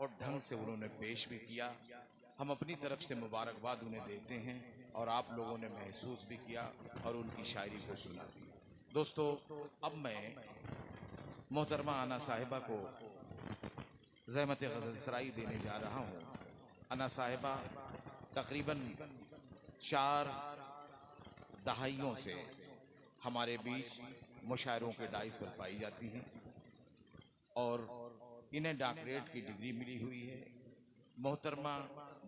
बहुत ढंग से उन्होंने पेश भी किया। हम अपनी तरफ से मुबारकबाद उन्हें देते हैं और आप लोगों ने महसूस भी किया और उनकी शायरी को सुना। दोस्तों, अब मैं मोहतरमा आना साहिबा को ज़हमत गज़ल सराई देने जा रहा हूँ। आना साहिबा तकरीबन 4 दहाइयों से हमारे बीच मुशायरों के डाइस पर पाई जाती हैं और इन्हें डॉक्टरेट की डिग्री मिली हुई है। मोहतरमा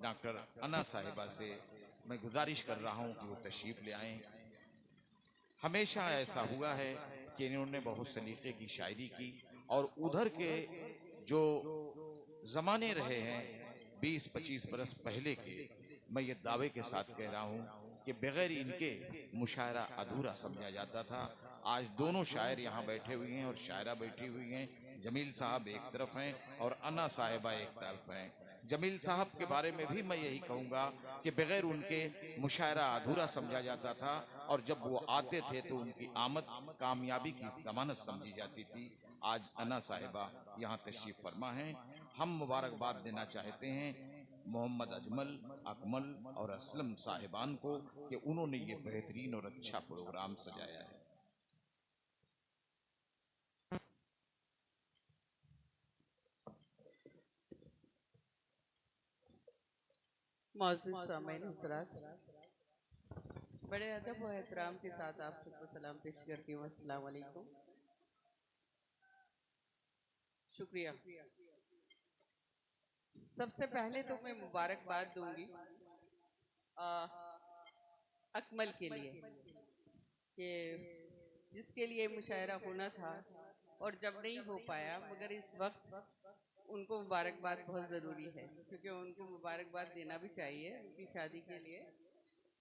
डॉक्टर आना साहिबा से मैं गुजारिश कर रहा हूँ कि वो तशरीफ़ ले आएँ। हमेशा ऐसा हुआ है कि इन्होंने बहुत सलीके की शायरी की और उधर के जो ज़माने रहे हैं 20-25 बरस पहले के, मैं ये दावे के साथ कह रहा हूँ कि बगैर इनके मुशायरा अधूरा समझा जाता था। आज दोनों शायर यहाँ बैठे हुए हैं और शायरा बैठी हुई हैं। जमील साहब एक तरफ हैं और अन्ना साहिबा एक तरफ हैं। जमील साहब के बारे में भी मैं यही कहूँगा कि बगैर उनके मुशायरा अधूरा समझा जाता था और जब वो आते थे तो उनकी आमद कामयाबी की ज़मानत समझी जाती थी। आज अन्ना साहिबा यहाँ तशरीफ़ फरमा हैं। हम मुबारकबाद देना चाहते हैं मोहम्मद अजमल, अकमल और असलम साहिबान को कि उन्होंने ये बेहतरीन और अच्छा प्रोग्राम सजाया है। मौजूद सामईन हज़रात, बड़े अदब और एहतराम के साथ आप सबको सलाम पेश करती हूँ। अस्सलाम वालेकुम। शुक्रिया। सबसे पहले तो मैं मुबारकबाद दूंगी अकमल के लिए कि जिसके लिए मुशायरा होना था और जब नहीं हो पाया, मगर इस वक्त उनको मुबारकबाद बहुत ज़रूरी है क्योंकि उनको मुबारकबाद देना भी चाहिए उनकी शादी के लिए।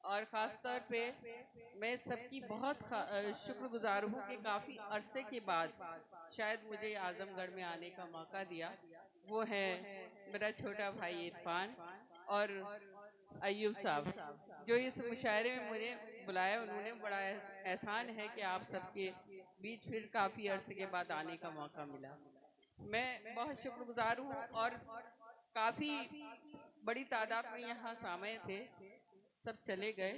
और ख़ास तौर पे मैं सबकी बहुत शुक्रगुजार हूँ कि काफ़ी अरसे के बाद शायद मुझे आज़मगढ़ में आने का मौका दिया। वो है मेरा छोटा भाई इरफान और अयूब साहब जो इस मुशायरे में मुझे बुलाया। उन्होंने बड़ा एहसान है कि आप सबके बीच फिर काफ़ी अरसे के बाद आने का मौका मिला। मैं बहुत शुक्रगुजार हूँ और काफ़ी बड़ी तादाद में यहाँ सामने थे, सब चले गए,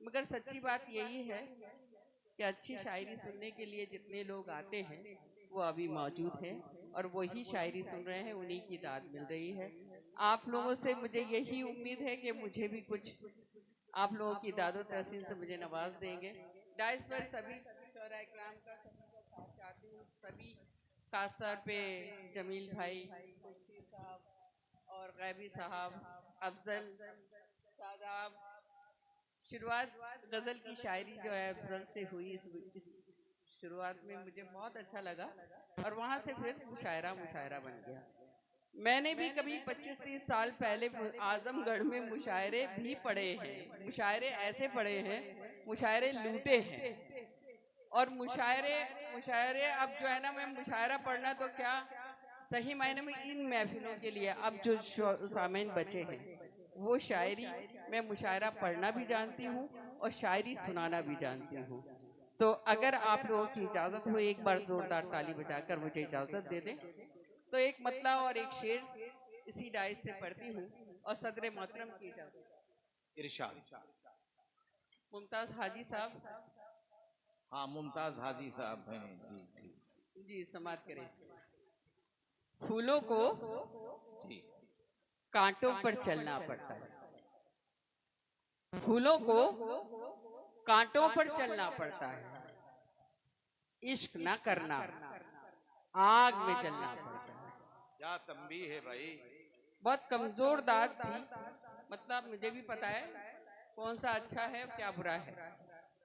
मगर सच्ची बात यही है कि अच्छी शायरी सुनने के लिए जितने लोग आते हैं वो अभी मौजूद हैं और वही शायरी सुन रहे हैं, उन्हीं की दाद मिल रही है। आप लोगों से मुझे यही उम्मीद है कि मुझे भी कुछ आप लोगों की दादो तहसीन से मुझे नवाज देंगे। डाइस पर सभी शोरा इकराम का साथ चाहती हूँ, सभी खासतौर पे जमील भाई, खुर्शीद साहब और गैबी साहब, अफजल साहब। शुरुआत गज़ल की शायरी जो है अफजल से हुई। इस शुरुआत में मुझे बहुत अच्छा लगा और वहाँ से फिर मुशायरा बन गया। मैंने भी कभी 25-30 साल पहले आजमगढ़ में मुशायरे भी पढ़े हैं। मुशायरे ऐसे पढ़े हैं, मुशायरे लूटे हैं और मुशायरे अब जो है ना, मैं मुशायरा पढ़ना तो क्या, सही मायने में इन महफिलों के लिए अब जो सामईन बचे हैं वो शायरी, मैं मुशायरा पढ़ना भी जानती हूँ और शायरी सुनाना भी जानती हूँ। तो अगर आप लोगों की इजाज़त हो, एक बार ज़ोरदार ताली बजाकर मुझे इजाज़त दे दें तो एक मतला और एक शेर इसी डाइस से पढ़ती हूँ और सदर मोहतरम की इजाज़त। इरशाद। मुमताज़ हाजी साहब। हाँ, मुमताज़ हाजी साहब हैं। जी जी, समाप्त करें। फूलों को जी कांटों पर चलना पड़ता है, फूलों को कांटों पर चलना पड़ता है, इश्क न करना आग में जलना पड़ता है। क्या तंबीह है भाई। बहुत कमजोर दाद थी, मतलब मुझे भी पता है कौन सा अच्छा है क्या बुरा है,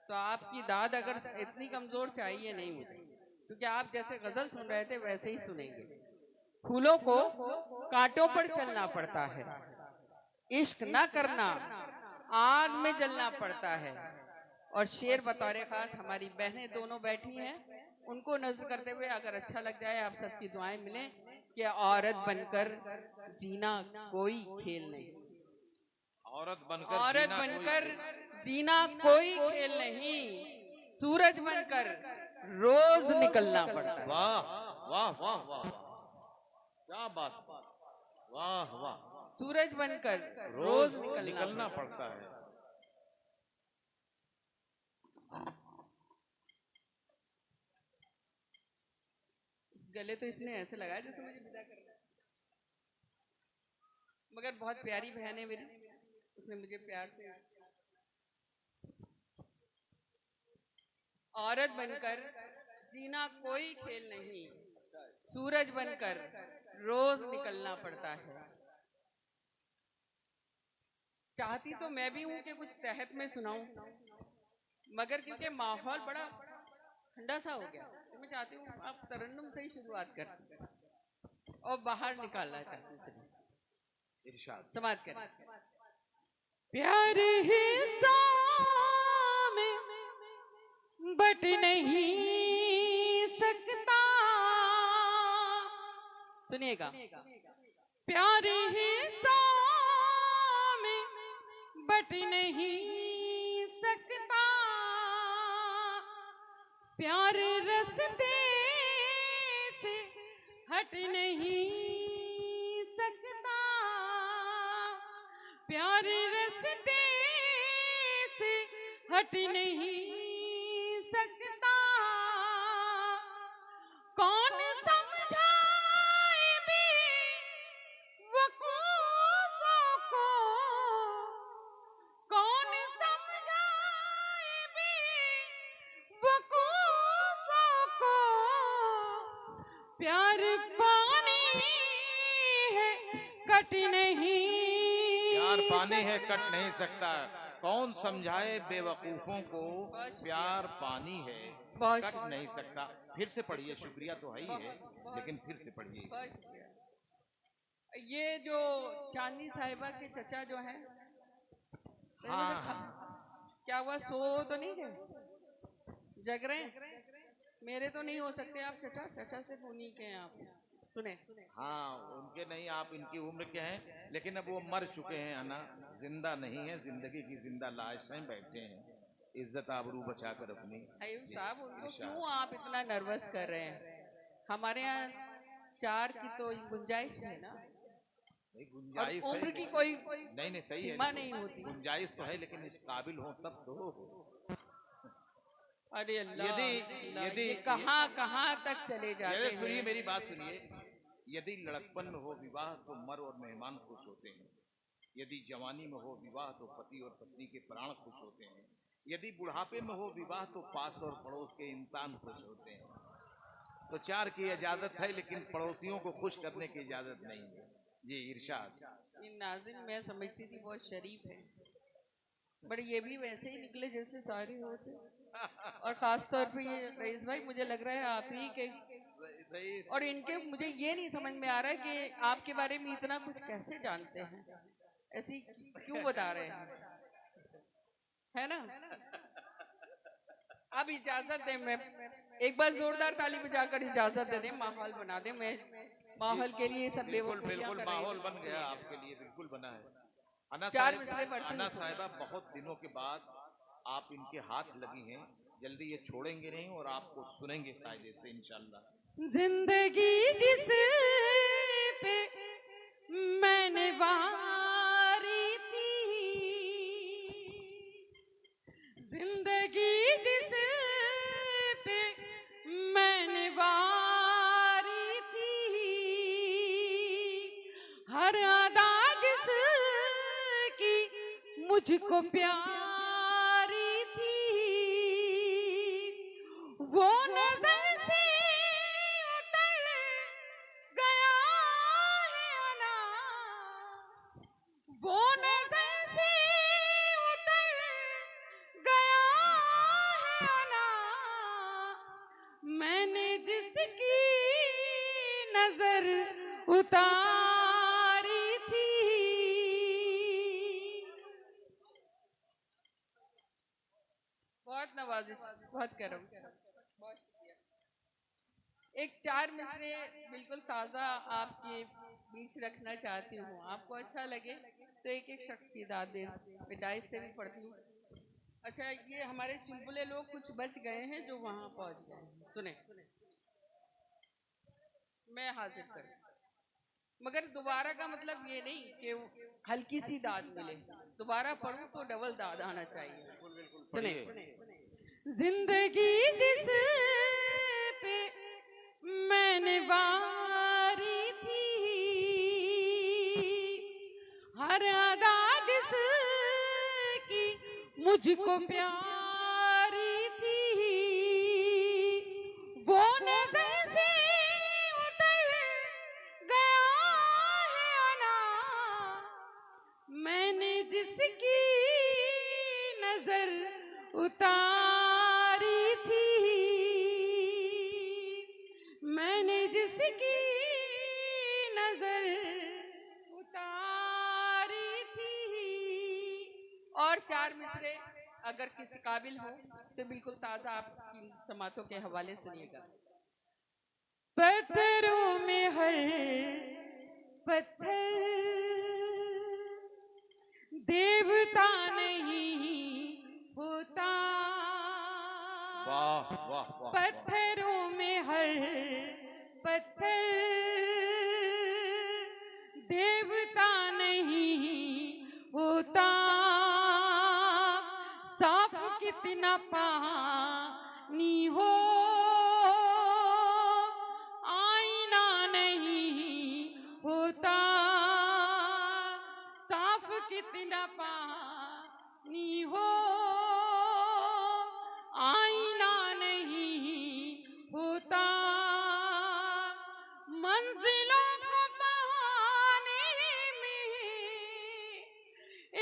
तो आपकी दाद अगर इतनी कमजोर चाहिए नहीं मुझे, क्योंकि आप जैसे गजल सुन रहे थे वैसे ही सुनेंगे। फूलों को कांटों पर चलना पड़ता है, इश्क न करना आग में जलना पड़ता है। और शेर बतौर खास हमारी बहनें दोनों बैठी हैं, उनको नजर करते हुए अगर अच्छा लग जाए आप सबकी दुआएं मिले कि औरत बनकर जीना कोई खेल नहीं, औरत बनकर जीना कोई खेल नहीं, सूरज बनकर रोज निकलना पड़ता है। वाह वाह वाह वाह, क्या बात। वाह वाह, सूरज बनकर रोज रोज निकलना पड़ता है। गले तो इसने ऐसे लगाया जैसे मुझे विदा करना है। मगर बहुत प्यारी बहन है मेरी, उसने मुझे प्यार से औरत बनकर जीना कोई खेल नहीं, सूरज बनकर रोज निकलना पड़ता है। चाहती तो मैं भी हूं कि कुछ तहत में सुनाऊं, मगर क्योंकि माहौल बड़ा ठंडा सा हो गया तो मैं चाहती हूँ आप तरन्नुम से ही शुरुआत कर और बाहर निकालना चाहती हूँ। इरशाद। समाज कर प्यार हिस्सा में बट नहीं सकता, सुनिएगा, प्यार हिस्सा में बट नहीं सकता, प्यार रस्ते से हट नहीं सकता, प्यार रस्ते से हट नहीं सकता, कौन समझाए बेवकूफों को, कौन समझाए बेवकूफों को, प्यार पानी है कट नहीं, प्यार पानी है कट नहीं सकता, कौन समझाए बेवकूफों को, प्यार पानी है कट नहीं सकता। फिर से पढ़िए, शुक्रिया तो है ही है, लेकिन फिर से पढ़िए। ये जो चांदनी साहिबा के चचा जो हैं, क्या हुआ, सो तो नहीं गए, जग रहे हैं? मेरे तो नहीं हो सकते आप चचा, चचा से उन्हीं के हैं आप, सुने? हाँ, उनके नहीं, आप इनकी उम्र के हैं, लेकिन अब वो मर चुके हैं अन्ना, जिंदा नहीं है, जिंदगी की जिंदा लाश हैं, बैठे हैं, इज्जत आबरू बचाकर अपनी। अयूब साहब, उनको क्यों आप इतना नर्वस कर रहे हैं? हमारे यहाँ 4 की तो गुंजाइश है ना, गुंजाइश और उम्र है, की कोई नहीं सही है, सीमा नहीं होती, गुंजाइश तो है, लेकिन इस काबिल हो तब तो। अरे अल्लाह, यदि ये कहाँ कहाँ तक चले जाते हैं। सुनिए मेरी बात सुनिए, यदि लड़कपन में हो विवाह तो मर और मेहमान खुश होते हैं, यदि जवानी में हो विवाह तो पति और पत्नी के प्राण खुश होते हैं, यदि बुढ़ापे में हो विवाह तो पास और पड़ोस के इंसान खुश होते हैं। तो 4 की इजाजत है, लेकिन पड़ोसियों को खुश करने की इजाजत नहीं है। जी इरशाद। नाज़िम, मैं समझती थी बहुत शरीफ है, बट ये भी वैसे ही निकले जैसे सारे होते, और खास तौर पे ये रईस भाई, मुझे लग रहा है आप ही के, और इनके मुझे ये नहीं समझ में आ रहा है कि आपके बारे में इतना कुछ कैसे जानते हैं, ऐसी क्यों बता रहे हैं, है ना? अब इजाजत दें, मैं एक बार जोरदार ताली बजाकर इजाजत दे दें, माहौल बना दें, मैं माहौल के लिए सब बिल्कुल माहौल बन गया आपके लिए, बिल्कुल बना है। अन्ना साहिबा, बहुत दिनों के बाद आप इनके हाथ लगी हैं, जल्दी ये छोड़ेंगे नहीं और आपको सुनेंगे कायदे से इंशाल्लाह। जिंदगी जिस पे मैंने वारी थी, जिंदगी जिस पे मैंने वारी थी, हर अदा जिसकी मुझको प्यारी थी, वो नजर से उतर गया है अना, वो नजर से उतर गया है अना, मैंने जिसकी नजर उतारी थी। बहुत नवाजिश, बहुत करम, बहुत शुक्रिया। एक 4 मिसरे बिल्कुल ताज़ा आपके बीच रखना चाहती हूँ, आपको अच्छा लगे तो एक एक शख्स की दाद दे, मैं डाइस से भी पढ़ती हूँ। अच्छा, ये हमारे चुलबुले लोग कुछ बच गए हैं जो वहाँ पहुँच गए हैं, सुने, मैं हाजिर करूँ। मगर दोबारा का मतलब ये नहीं कि हल्की सी दाद मिले, दोबारा पढ़ूं तो डबल दाद आना चाहिए। सुने, जिंदगी जिस पे मैंने वारी थी, हर अदा जिस की मुझको प्यारी थी, वो नजर से उतर गया है अना, मैंने जिसकी नजर उतारी थी, मैंने जिसकी नजर उतारी थी। और 4 मिसरे अगर किसी काबिल हो तो बिल्कुल ताजा आपकी समातों के हवाले सुनिएगा। पत्थरों में हर पत्थर देवता नहीं होता, वाह वाह वाह। पत्थरों में हर पत्थर देवता नहीं होता, साफ कितना पानी हो आईना नहीं होता, साफ कितना पानी हो आईना नहीं होता, मंजिलों को पाने में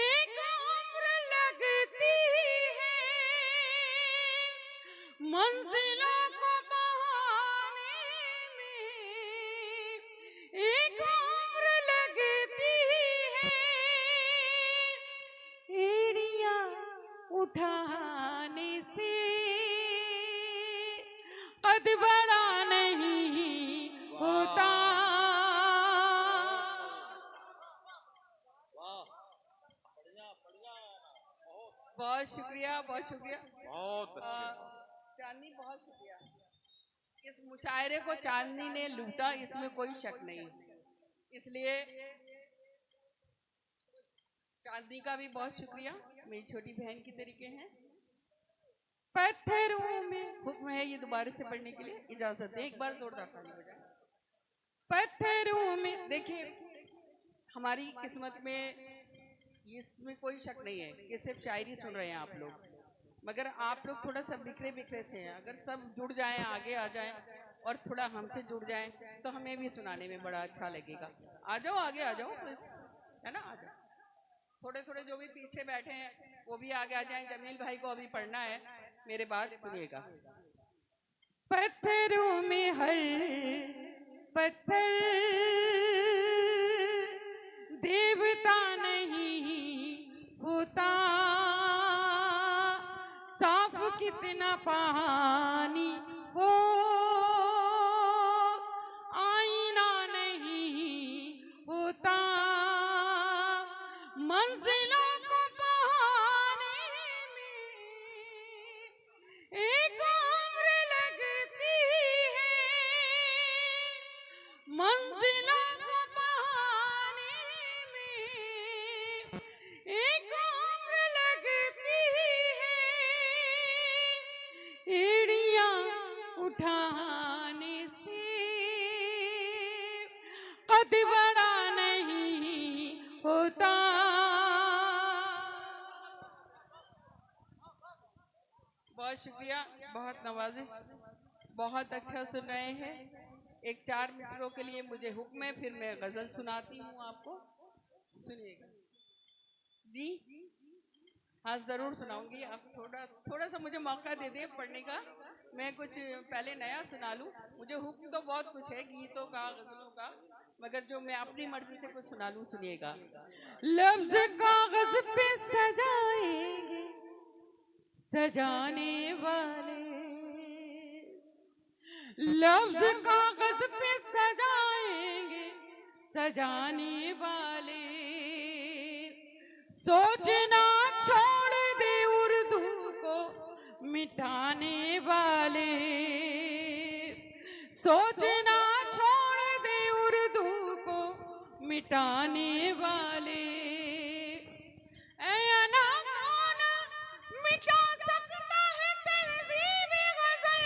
एक उम्र लगती है, मंजिलों को पाने में एक उम्र लगती है, एड़ियां उठाने से कद बड़ा नहीं होता। बहुत शुक्रिया, बहुत शुक्रिया, बहुत चांदनी, बहुत शुक्रिया। इस मुशायरे को चांदनी ने लूटा, इसमें कोई शक नहीं, इसलिए चांदनी का भी बहुत शुक्रिया, मेरी छोटी बहन की तरीके हैं। पत्थरों में हुक्म है ये दोबारा से पढ़ने के लिए, इजाजत दे, एक बार जोरदार ताली बजाएं। पत्थरों में, देखिए हमारी किस्मत में इसमें कोई शक नहीं है कि सिर्फ शायरी सुन रहे हैं आप लोग, मगर आप लोग थोड़ा सा बिखरे बिखरे से हैं, अगर सब जुड़ जाएं, आगे आ जाएं और थोड़ा हमसे जुड़ जाएं तो हमें भी सुनाने में बड़ा अच्छा लगेगा। आ जाओ, आगे आ जाओ, है ना, आ जाओ। थोड़े थोड़े जो भी पीछे बैठे हैं वो भी आगे आ जाएं, जमील भाई को अभी पढ़ना है, मेरे बात सुनिएगा। पत्थरों में हर पत्थर देवता नहीं होता, साफ कितना पानी हो आईना नहीं होता, मंजिलों को पाने में एक उम्र लगती है, मंजिलों को पाने में एक उम्र लगती है, एड़ियां उठाने से कद बड़ा नहीं होता। बहुत शुक्रिया, बहुत नवाजिश, बहुत अच्छा सुन रहे हैं। एक 4 मिसरों के लिए मुझे हुक्म है, फिर मैं गजल सुनाती हूँ आपको, सुनिएगा जी। हाँ जरूर सुनाऊंगी, आप थोड़ा सा मुझे मौका दे दे पढ़ने का, मैं कुछ पहले नया सुना लूँ। मुझे हुक्म तो बहुत कुछ है, गीतों का, गजलों का, मगर जो मैं अपनी मर्जी से कुछ सुना लूँ, सुनिएगा। लफ्ज कागज पे सजाएंगे सजाने वाले, लफ्ज कागज पे सजाएंगे सजाने वाले, सोचना छोड़ दे उर्दू को मिटाने वाले, सोचना छोड़ दे उर्दू को मिटाने वाले। ऐ अना कौन मिटा सकता है तहज़ीब गज़ल,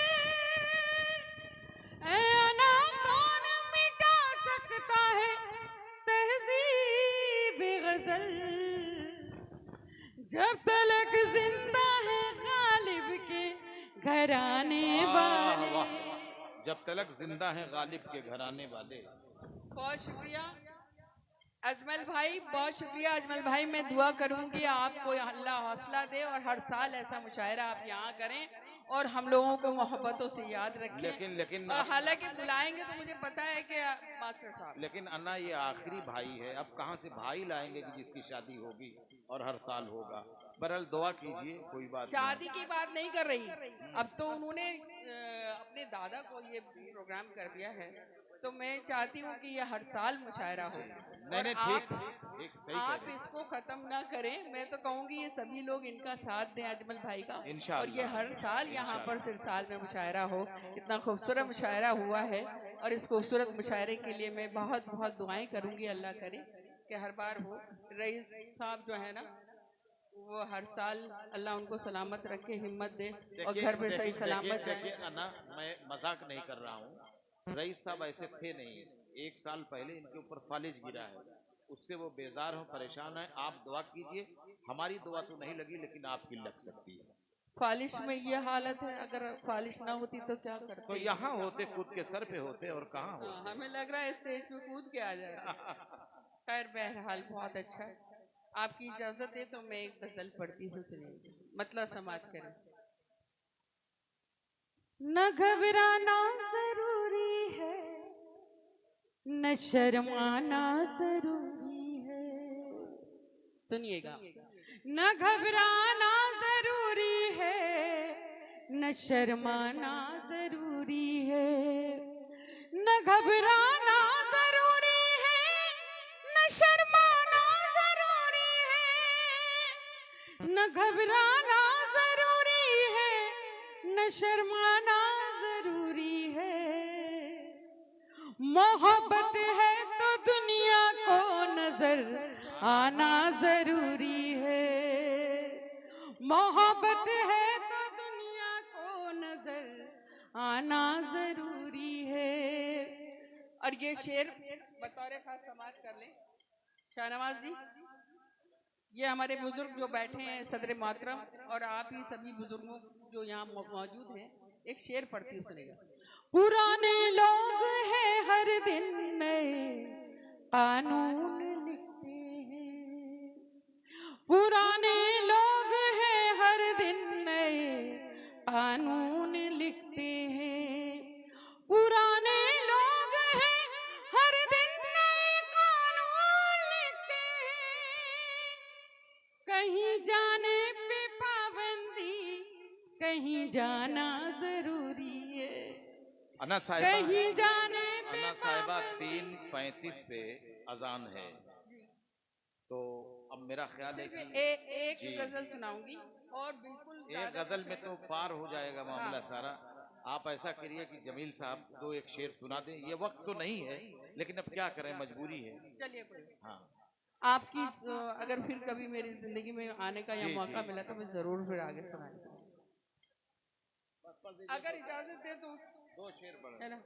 ऐ अना कौन मिटा सकता है तहज़ीब गज़ल। जब तलक जिंदा है गालिब के घराने वाले। वाह, जब तलक जिंदा है गालिब के घराने वाले। बहुत शुक्रिया अजमल भाई, बहुत शुक्रिया अजमल भाई। मैं दुआ करूंगी आपको अल्लाह हौसला दे और हर साल ऐसा मुशायरा आप यहाँ करें और हम लोगों को मोहब्बतों से याद रखें। लेकिन और हालांकि बुलाएंगे तो मुझे पता है कि मास्टर साहब, लेकिन अन्ना ये आखिरी भाई है, अब कहाँ से भाई लाएंगे कि जिसकी शादी होगी और हर साल होगा। बहरहाल दुआ कीजिए, कोई बात शादी की बात नहीं कर रही। अब तो उन्होंने अपने दादा को ये प्रोग्राम कर दिया है, तो मैं चाहती हूँ कि ये हर साल मुशायरा हो। नहीं, आप ठीक, सही कह रहे हैं। इसको खत्म ना करें। मैं तो कहूँगी ये सभी लोग इनका साथ दें अजमल भाई का, इंशाअल्लाह। और ये हर साल यहाँ पर सिर्फ साल में मुशायरा हो। इतना खूबसूरत मुशायरा हुआ है और इस खूबसूरत मुशायरे के लिए मैं बहुत बहुत दुआएं करूँगी। अल्लाह करे कि हर बार हो। रईस साहब जो है ना, वो हर साल अल्लाह उनको सलामत रखे, हिम्मत दे और घर पे सही सलामत जाए। अन्ना, मैं मजाक नहीं कर रहा हूँ। रईस साहब ऐसे थे नहीं। एक साल पहले इनके ऊपर फालिज गिरा है, उससे वो बेजार हो, परेशान है। आप दुआ कीजिए। हमारी दुआ तो नहीं लगी, लेकिन आपकी लग सकती है। फालिश में ये हालत है, अगर फालिश ना होती तो क्या करते? तो यहाँ होते, कूद के सर पे होते, और कहाँ होते। हमें लग रहा है स्टेज पे कूद के आ जाए। खैर बहरहाल बहुत अच्छा। आपकी इजाजत है तो मैं एक गजल पढ़ती हूँ, सुनिए। मतलब समाज करें। न घबराना जरूरी है, न शर्माना जरूरी है। सुनिएगा। न घबराना जरूरी है, न शर्माना जरूरी है। न घबराना जरूरी है, न शर्माना जरूरी है। न घबराना जरूरी है, न शर्माना जरूरी है। मोहब्बत है तो दुनिया को नजर आना जरूरी है। मोहब्बत है तो दुनिया को नजर आना जरूरी है। और ये शेर बतौर खास समाज कर लें शाहनवाज जी। ये हमारे बुजुर्ग जो बैठे हैं सदर मोहतरम, और आप ही सभी बुजुर्गों जो यहाँ मौजूद हैं, एक शेर पढ़ती हूँ, सुनेगा। पुराने लोग हैं हर दिन नए कानून लिखते हैं। पुराने लोग हैं हर दिन नए कानून लिखते हैं। पुराने लोग हैं हर दिन नए कानून लिखते हैं। कहीं जाने पे पाबंदी, कहीं जाना जरूरी है। अन्ना साहिबा, कहीं जाने पे अन्ना साहिबा 3:35 पे अजान है, तो अब मेरा ख्याल है कि एक गजल सुनाऊंगी और बिल्कुल एक गजल में तो पार हो जाएगा मामला सारा। आप ऐसा करिए कि जमील साहब दो एक शेर सुना दें। ये वक्त तो नहीं है, लेकिन अब क्या करें, मजबूरी है। चलिए हाँ, आपकी अगर फिर कभी मेरी जिंदगी में आने का या मौका मिला तो मैं जरूर फिर आगे सुनाऊंगा, अगर इजाजत दे तो। दो शेर पढ़, है ना।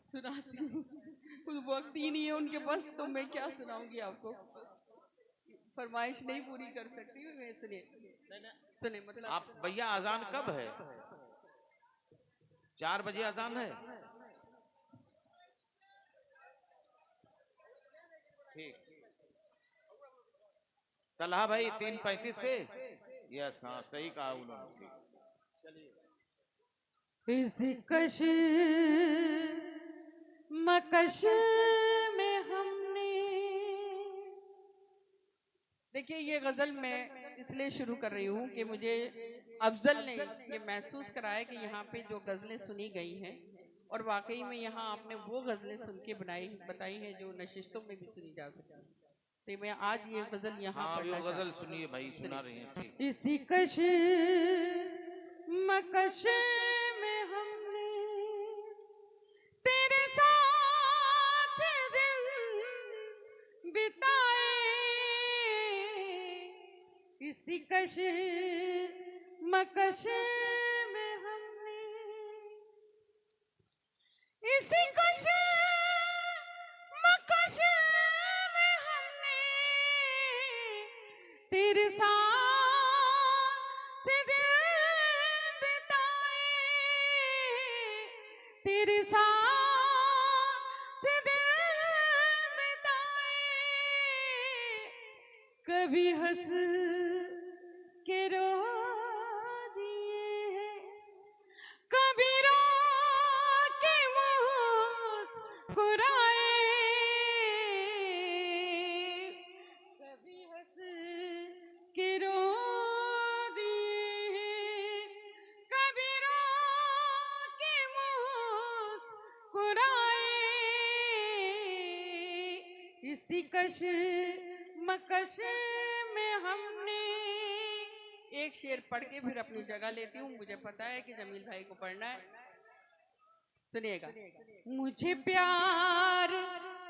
सुनाती हूँ, कुछ वक्त ही नहीं है उनके पास, तो मैं क्या सुनाऊंगी आपको। फरमाइश नहीं पूरी कर सकती मैं। सुनिए मतलब आप भैया अजान कब है? 4 बजे अजान है। ठीक, तलहा भाई 3:35 पे। यस, हाँ सही कहा उन्होंने। इस कश मकश में हमने, देखिए ये गजल मैं इसलिए शुरू कर रही हूँ कि मुझे अफजल ने ये महसूस कराया कि यहाँ पे जो गजलें सुनी गई हैं, और वाकई में यहाँ आपने वो गजलें सुन के बताई हैं जो नशिस्तों में भी सुनी जा सकती हैं। तो मैं आज ये गजल यहाँ हाँ, पढ़ना वो गजल चाहती सुनिए भाई, सुना रही हैं, ठीक। हूँ। इसी कश मकश में हमने तेरे साथ दिन बिताए, इसी कश मकश में हमने, इसी कश मकश में हमने तेरे साथ दिन बिताए, तेरे साथ दिन बिताए, कभी हंस के रो दिए हैं, कभी रो के मुस्कुराए, कभी हंस के रो दिए हैं, कभी रो के मुस्कुराए, इसी कश मकश में हमने। एक शेर पढ़ के फिर अपनी जगह लेती हूँ, मुझे पता है कि जमील भाई को पढ़ना है, सुनिएगा। मुझे प्यार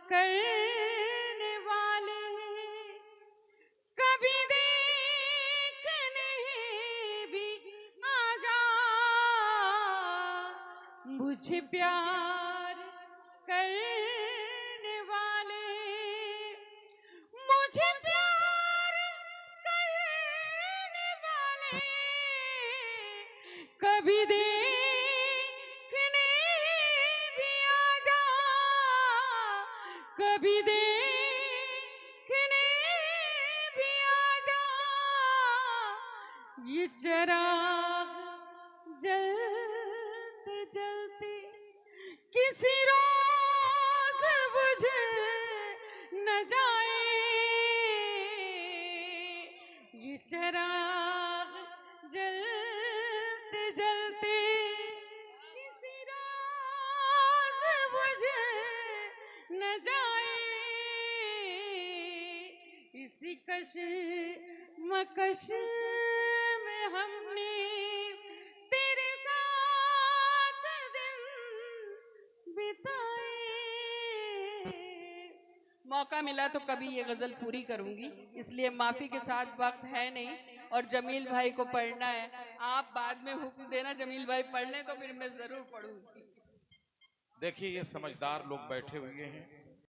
करने वाले कभी देखने भी आ जा, मुझे प्यार करने वाले, मुझे प्यार करने वाले कभी देखने भी आ जा, कभी देखने भी आ जा, ये चिराग जलते जलते किसी रोज बुझ न जाए, ये चिराग जलते जलते किसी रोज बुझ न जाए, इसी कश मकश में हमने तेरे साथ दिन बिताए। मौका मिला तो कभी ये गजल पूरी करूंगी, इसलिए माफी के साथ वक्त है नहीं, और जमील भाई को पढ़ना है। आप बाद में हुक्म देना जमील भाई पढ़ लें तो फिर मैं जरूर पढ़ूंगी। देखिए, ये समझदार लोग बैठे हुए हैं,